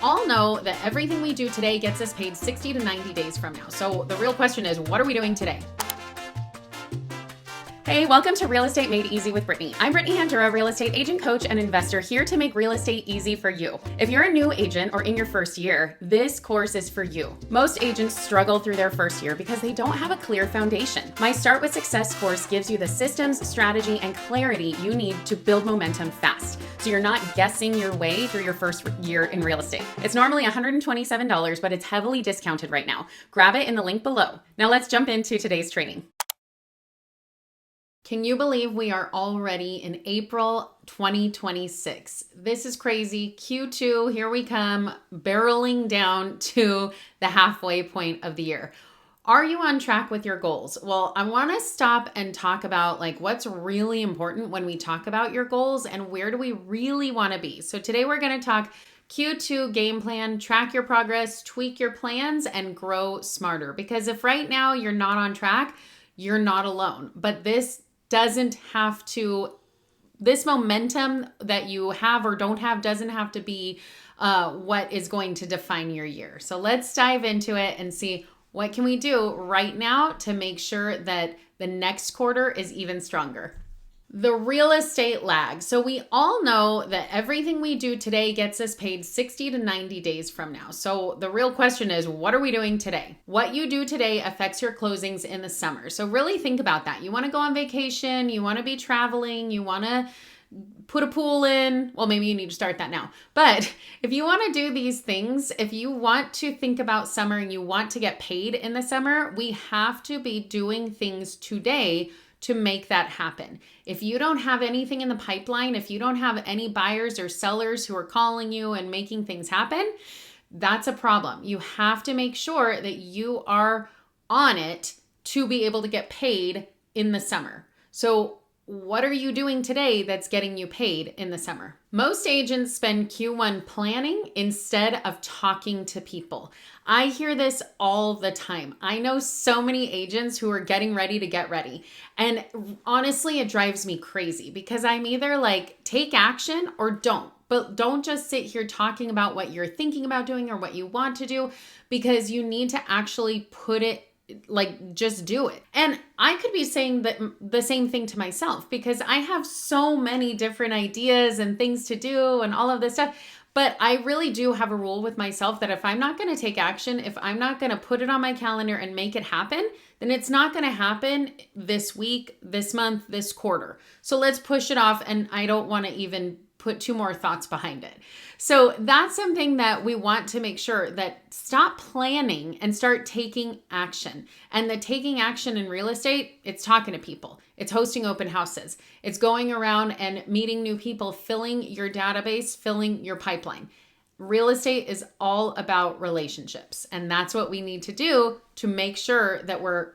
all know that everything we do today gets us paid 60 to 90 days from now. So the real question is, what are we doing today? Hey, welcome to Real Estate Made Easy with Brittany. I'm Brittany Hunter, a real estate agent, coach, and investor here to make real estate easy for you. If you're a new agent or in your first year, this course is for you. Most agents struggle through their first year because they don't have a clear foundation. My Start with Success course gives you the systems, strategy, and clarity you need to build momentum fast, so you're not guessing your way through your first year in real estate. It's normally $127, but it's heavily discounted right now. Grab it in the link below. Now let's jump into today's training. Can you believe we are already in April 2026? This is crazy. Q2, here we come, barreling down to the halfway point of the year. Are you on track with your goals? Well, I want to stop and talk about what's really important when we talk about your goals and where do we really want to be. So today we're going to talk Q2 game plan, track your progress, tweak your plans, and grow smarter. Because if right now you're not on track, you're not alone. But this momentum that you have or don't have doesn't have to be what is going to define your year. So let's dive into it and see what can we do right now to make sure that the next quarter is even stronger. The real estate lag. So we all know that everything we do today gets us paid 60 to 90 days from now. So the real question is, what are we doing today? What you do today affects your closings in the summer. So really think about that. You want to go on vacation, you want to be traveling, you want to put a pool in. Well, maybe you need to start that now. But if you want to do these things, if you want to think about summer and you want to get paid in the summer, we have to be doing things today to make that happen. If you don't have anything in the pipeline, if you don't have any buyers or sellers who are calling you and making things happen, that's a problem. You have to make sure that you are on it to be able to get paid in the summer. So what are you doing today that's getting you paid in the summer? Most agents spend Q1 planning instead of talking to people. I hear this all the time. I know so many agents who are getting ready to get ready. And honestly, it drives me crazy because I'm either take action or don't. But don't just sit here talking about what you're thinking about doing or what you want to do, because you need to actually put it just do it. And I could be saying the same thing to myself because I have so many different ideas and things to do and all of this stuff. But I really do have a rule with myself that if I'm not going to take action, if I'm not going to put it on my calendar and make it happen, then it's not going to happen this week, this month, this quarter. So let's push it off. And I don't want to even put two more thoughts behind it. So that's something that we want to make sure that stop planning and start taking action. And the taking action in real estate, it's talking to people. It's hosting open houses. It's going around and meeting new people, filling your database, filling your pipeline. Real estate is all about relationships. And that's what we need to do to make sure that we're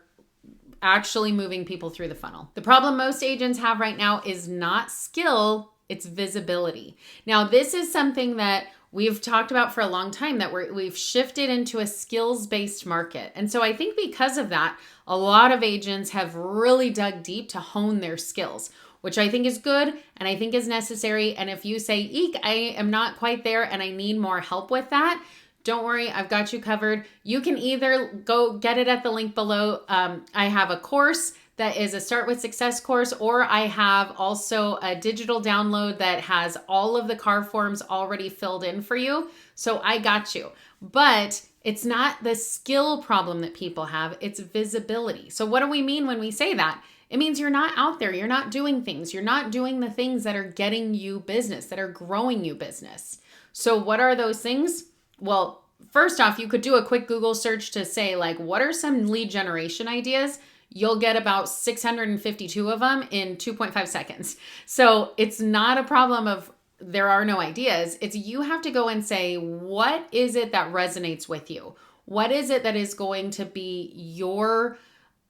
actually moving people through the funnel. The problem most agents have right now is not skill, it's visibility. Now, this is something that we've talked about for a long time, that we've shifted into a skills-based market. And so I think because of that, a lot of agents have really dug deep to hone their skills, which I think is good and I think is necessary. And if you say, eek, I am not quite there and I need more help with that, don't worry, I've got you covered. You can either go get it at the link below. I have a course that is a Start with Success course, or I have also a digital download that has all of the CAR forms already filled in for you. So I got you. But it's not the skill problem that people have, it's visibility. So what do we mean when we say that? It means you're not out there, you're not doing things, you're not doing the things that are getting you business, that are growing you business. So what are those things? Well, first off, you could do a quick Google search to say what are some lead generation ideas? You'll get about 652 of them in 2.5 seconds. So it's not a problem of there are no ideas. It's you have to go and say, what is it that resonates with you? What is it that is going to be your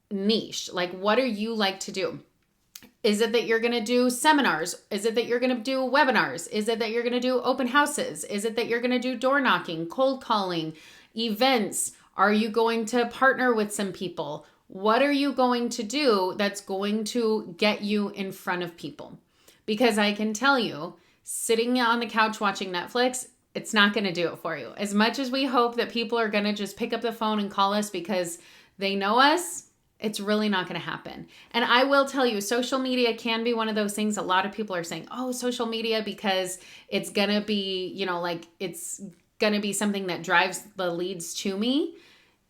niche? What do you like to do? Is it that you're going to do seminars? Is it that you're going to do webinars? Is it that you're going to do open houses? Is it that you're going to do door knocking, cold calling, events? Are you going to partner with some people? What are you going to do that's going to get you in front of people? Because I can tell you, sitting on the couch watching Netflix It's not going to do it for you. As much as we hope that people are going to just pick up the phone and call us because they know us, it's really not going to happen. And I will tell you, social media can be one of those things. A lot of people are saying, oh, social media, because it's going to be, like it's going to be something that drives the leads to me.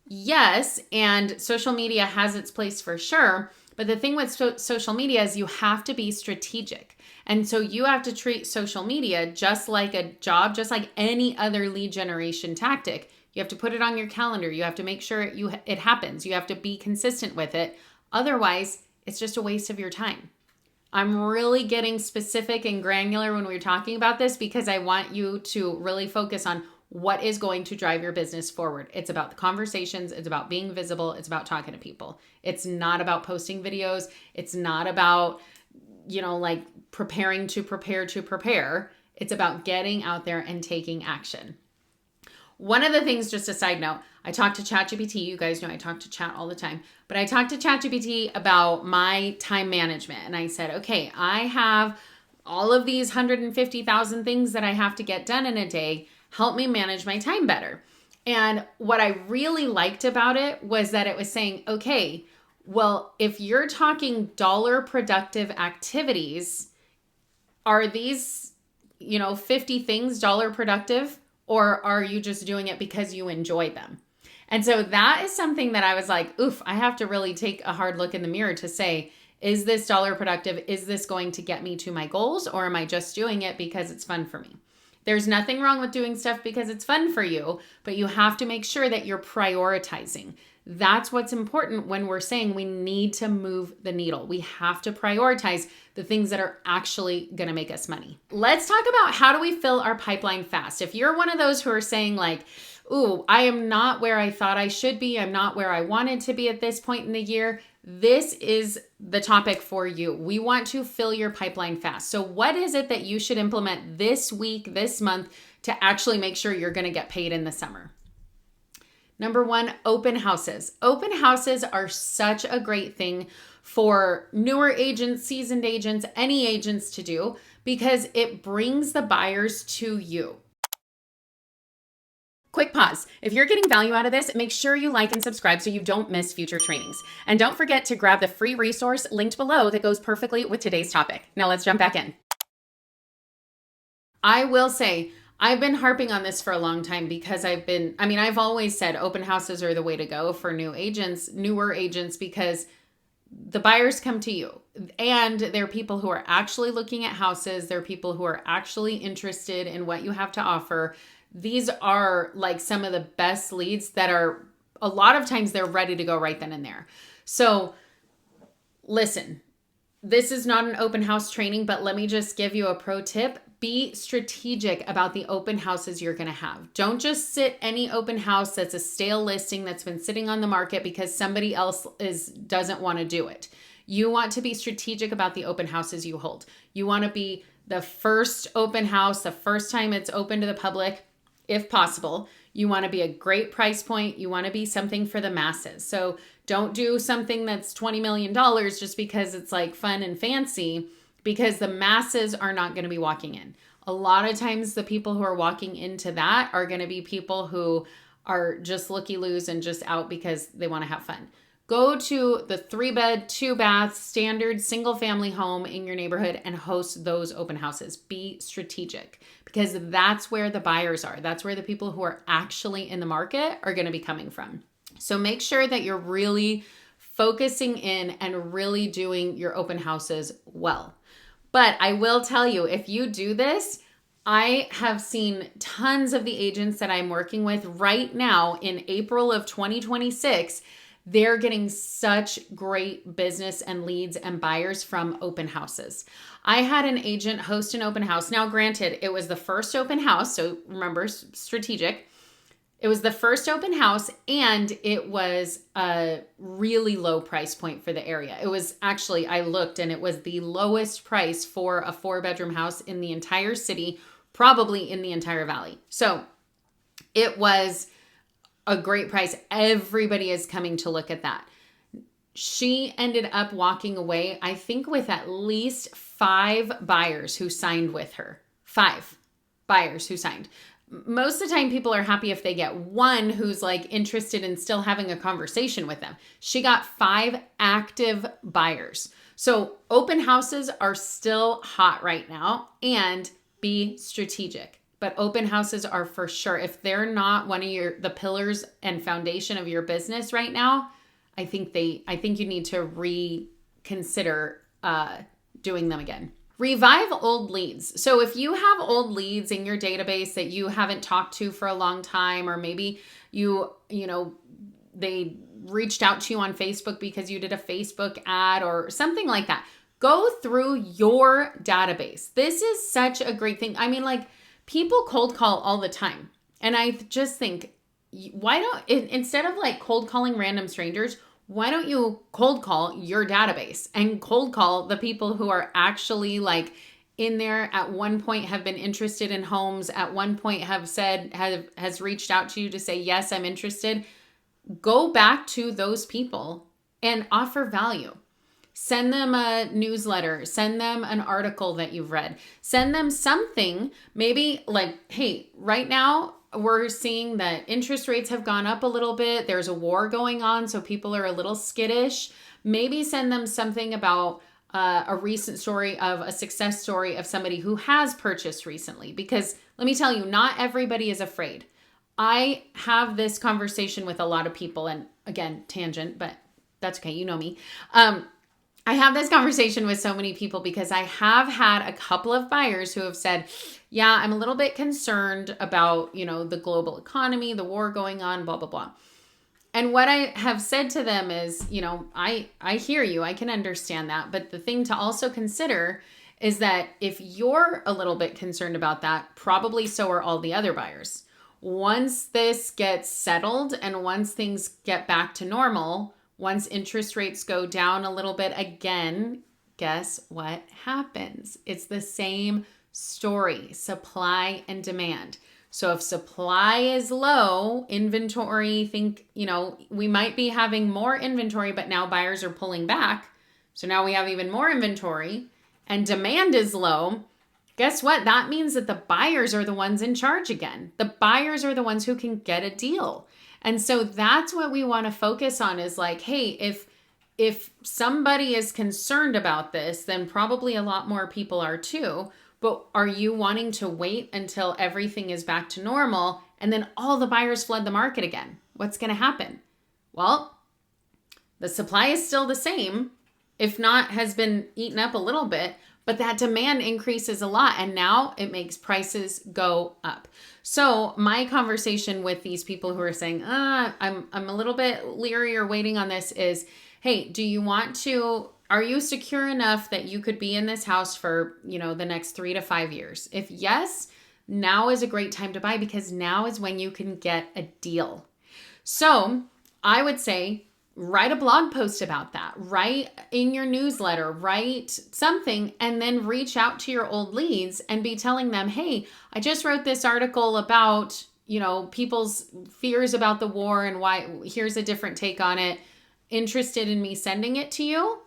Yes, and social media has its place for sure. But the thing with social media is you have to be strategic. And so you have to treat social media just like a job, just like any other lead generation tactic. You have to put it on your calendar. You have to make sure it happens. You have to be consistent with it. Otherwise, it's just a waste of your time. I'm really getting specific and granular when we're talking about this because I want you to really focus on what is going to drive your business forward. It's about the conversations. It's about being visible. It's about talking to people. It's not about posting videos. It's not about, like preparing to prepare. It's about getting out there and taking action. One of the things, just a side note, I talked to ChatGPT. You guys know I talk to Chat all the time, but I talked to ChatGPT about my time management. And I said, okay, I have all of these 150,000 things that I have to get done in a day. Help me manage my time better. And what I really liked about it was that it was saying, okay, well, if you're talking dollar productive activities, are these, 50 things dollar productive? Or are you just doing it because you enjoy them? And so that is something that I was like, oof, I have to really take a hard look in the mirror to say, is this dollar productive? Is this going to get me to my goals? Or am I just doing it because it's fun for me? There's nothing wrong with doing stuff because it's fun for you, but you have to make sure that you're prioritizing. That's what's important when we're saying we need to move the needle. We have to prioritize the things that are actually going to make us money. Let's talk about how do we fill our pipeline fast. If you're one of those who are saying like, ooh, I am not where I thought I should be. I'm not where I wanted to be at this point in the year. This is the topic for you. We want to fill your pipeline fast. So what is it that you should implement this week, this month to actually make sure you're going to get paid in the summer? Number one, open houses. Open houses are such a great thing for newer agents, seasoned agents, any agents to do because it brings the buyers to you. Quick pause. If you're getting value out of this, make sure you like and subscribe so you don't miss future trainings. And don't forget to grab the free resource linked below that goes perfectly with today's topic. Now let's jump back in. I will say, I've been harping on this for a long time because I've always said open houses are the way to go for newer agents, because the buyers come to you and they're people who are actually looking at houses. They're people who are actually interested in what you have to offer. These are like some of the best leads that are, a lot of times they're ready to go right then and there. So listen, this is not an open house training, but let me just give you a pro tip. Be strategic about the open houses you're going to have. Don't just sit any open house that's a stale listing that's been sitting on the market because somebody else doesn't want to do it. You want to be strategic about the open houses you hold. You want to be the first open house, the first time it's open to the public, if possible. You want to be a great price point. You want to be something for the masses. So don't do something that's $20 million just because it's like fun and fancy, because the masses are not going to be walking in. A lot of times the people who are walking into that are going to be people who are just looky-loos and just out because they want to have fun. Go to the 3-bed, 2-bath, standard single-family home in your neighborhood and host those open houses. Be strategic because that's where the buyers are. That's where the people who are actually in the market are going to be coming from. So make sure that you're really focusing in and really doing your open houses well. But I will tell you, if you do this, I have seen tons of the agents that I'm working with right now in April of 2026. They're getting such great business and leads and buyers from open houses. I had an agent host an open house. Now, granted, it was the first open house. So remember, strategic. It was the first open house and it was a really low price point for the area. It was actually, I looked and it was the lowest price for a 4-bedroom house in the entire city, probably in the entire valley. So it was a great price. Everybody is coming to look at that. She ended up walking away, I think, with at least 5 buyers who signed with her. 5 buyers who signed. most of the time people are happy if they get one who's like interested in still having a conversation with them. She got 5 active buyers. So open houses are still hot right now, and be strategic. But open houses are for sure. If they're not one of the pillars and foundation of your business right now, I think you need to reconsider doing them again. Revive old leads. So if you have old leads in your database that you haven't talked to for a long time, or maybe they reached out to you on Facebook because you did a Facebook ad or something like that, go through your database. This is such a great thing. I mean, like, people cold call all the time. And I just think, why don't, instead of like cold calling random strangers, why don't you cold call your database and cold call the people who are actually like in there at one point, have been interested in homes, at one point has reached out to you to say, yes, I'm interested. Go back to those people and offer value. Send them a newsletter, send them an article that you've read, send them something, maybe like, hey, right now we're seeing that interest rates have gone up a little bit. There's a war going on, so people are a little skittish. Maybe send them something about a recent story of a success story of somebody who has purchased recently. Because let me tell you, not everybody is afraid. I have this conversation with a lot of people, and again, tangent, but that's okay. You know me. I have this conversation with so many people because I have had a couple of buyers who have said, yeah, I'm a little bit concerned about, the global economy, the war going on, blah, blah, blah. And what I have said to them is, I hear you, I can understand that. But the thing to also consider is that if you're a little bit concerned about that, probably so are all the other buyers. Once this gets settled and once things get back to normal, once interest rates go down a little bit again, guess what happens? It's the same story, supply and demand. So if supply is low, inventory, we might be having more inventory, but now buyers are pulling back. So now we have even more inventory, and demand is low. Guess what? That means that the buyers are the ones in charge again. The buyers are the ones who can get a deal. And so that's what we want to focus on, is like, hey, if somebody is concerned about this, then probably a lot more people are too. But are you wanting to wait until everything is back to normal and then all the buyers flood the market again? What's going to happen? Well, the supply is still the same, if not has been eaten up a little bit, but that demand increases a lot, and now it makes prices go up. So my conversation with these people who are saying, I'm a little bit leery or waiting on this is, hey, are you secure enough that you could be in this house for, the next 3 to 5 years? If yes, now is a great time to buy, because now is when you can get a deal. So I would say, write a blog post about that, write in your newsletter, write something, and then reach out to your old leads and be telling them, hey, I just wrote this article about, people's fears about the war and why, here's a different take on it. Interested in me sending it to you?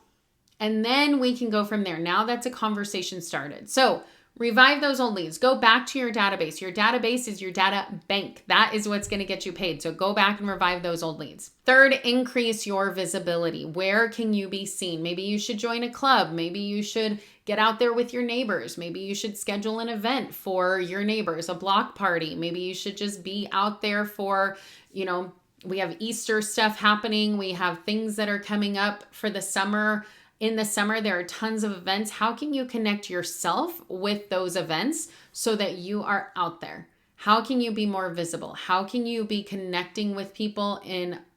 And then we can go from there. Now that's a conversation started. So revive those old leads. Go back to your database. Your database is your data bank. That is what's going to get you paid. So go back and revive those old leads. Third, increase your visibility. Where can you be seen? Maybe you should join a club. Maybe you should get out there with your neighbors. Maybe you should schedule an event for your neighbors, a block party. Maybe you should just be out there for, we have Easter stuff happening. We have things that are coming up for the summer. In the summer, there are tons of events. How can you connect yourself with those events so that you are out there? How can you be more visible? How can you be connecting with people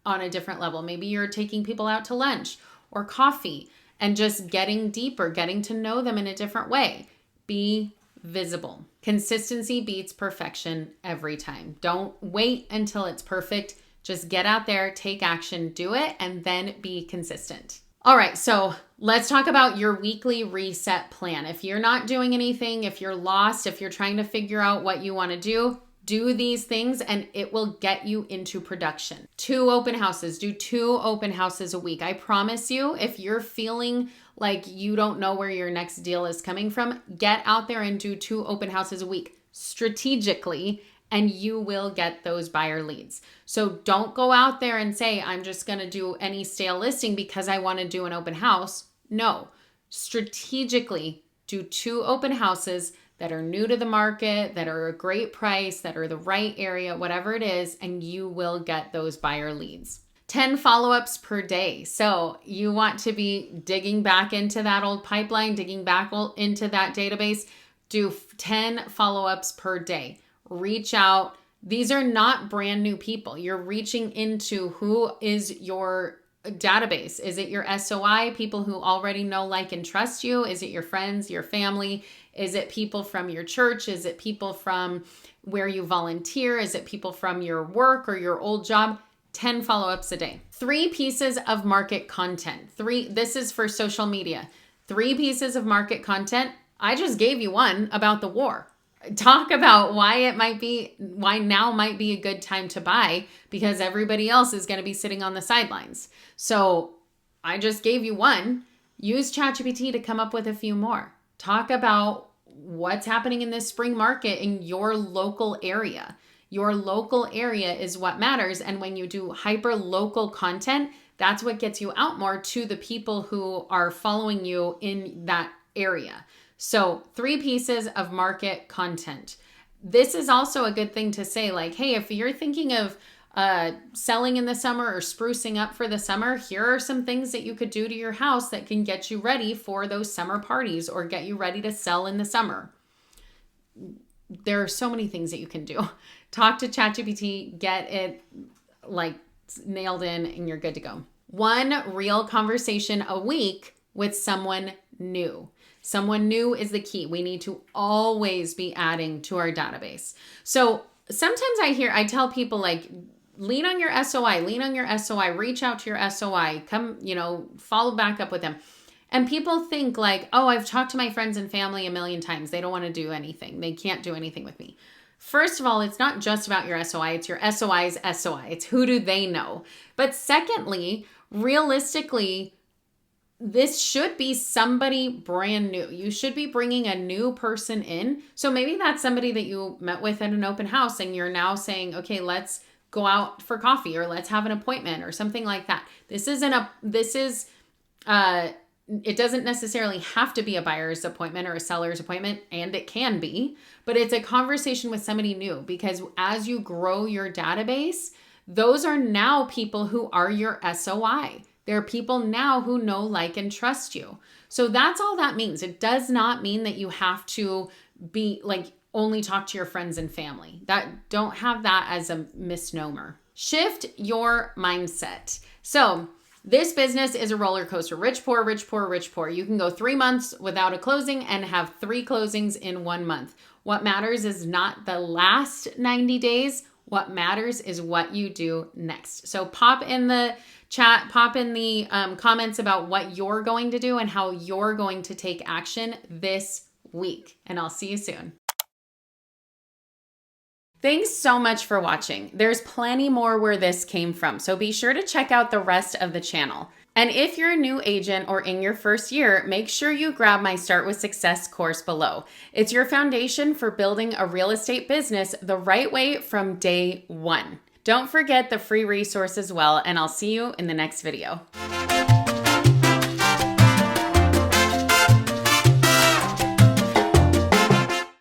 on a different level? Maybe you're taking people out to lunch or coffee and just getting deeper, getting to know them in a different way. Be visible. Consistency beats perfection every time. Don't wait until it's perfect. Just get out there, take action, do it, and then be consistent. All right, so let's talk about your weekly reset plan. If you're not doing anything, if you're lost, if you're trying to figure out what you want to do these things and it will get you into production. 2 open houses. Do 2 open houses a week. I promise you, if you're feeling like you don't know where your next deal is coming from, get out there and do 2 open houses a week strategically, and you will get those buyer leads. So don't go out there and say, I'm just going to do any stale listing because I want to do an open house. No, strategically do 2 open houses that are new to the market, that are a great price, that are the right area, whatever it is, and you will get those buyer leads. 10 follow-ups per day. So you want to be digging back into that old pipeline, digging back into that database. Do 10 follow-ups per day. Reach out. These are not brand new people. You're reaching into who is your database. Is it your SOI, people who already know, like, and trust you? Is it your friends, your family? Is it people from your church? Is it people from where you volunteer? Is it people from your work or your old job? 10 follow-ups a day. 3 pieces of market content. This is for social media. 3 pieces of market content. I just gave you one about the war. Talk about why now might be a good time to buy, because everybody else is going to be sitting on the sidelines. So I just gave you one. Use ChatGPT to come up with a few more. Talk about what's happening in this spring market in your local area. Your local area is what matters. And when you do hyper local content, that's what gets you out more to the people who are following you in that area. So 3 pieces of market content. This is also a good thing to say, like, hey, if you're thinking of selling in the summer or sprucing up for the summer, here are some things that you could do to your house that can get you ready for those summer parties or get you ready to sell in the summer. There are so many things that you can do. Talk to ChatGPT, get it like nailed in, and you're good to go. 1 real conversation a week with someone new. Someone new is the key. We need to always be adding to our database. So sometimes I tell people, like, lean on your SOI, reach out to your SOI, come, follow back up with them. And people think like, oh, I've talked to my friends and family a million times. They don't want to do anything. They can't do anything with me. First of all, it's not just about your SOI. It's your SOI's SOI. It's who do they know? But secondly, realistically, this should be somebody brand new. You should be bringing a new person in. So maybe that's somebody that you met with at an open house and you're now saying, okay, let's go out for coffee or let's have an appointment or something like that. It doesn't necessarily have to be a buyer's appointment or a seller's appointment, and it can be, but it's a conversation with somebody new, because as you grow your database, those are now people who are your SOI. There are people now who know, like, and trust you. So that's all that means. It does not mean that you have to be like only talk to your friends and family. Don't have that as a misnomer. Shift your mindset. So this business is a roller coaster. Rich, poor, rich, poor, rich, poor. You can go 3 months without a closing and have 3 closings in 1 month. What matters is not the last 90 days. What matters is what you do next. So pop in the chat, pop in the comments about what you're going to do and how you're going to take action this week. And I'll see you soon. Thanks so much for watching. There's plenty more where this came from, so be sure to check out the rest of the channel. And if you're a new agent or in your first year, make sure you grab my Start with Success course below. It's your foundation for building a real estate business the right way from day one. Don't forget the free resource as well, and I'll see you in the next video.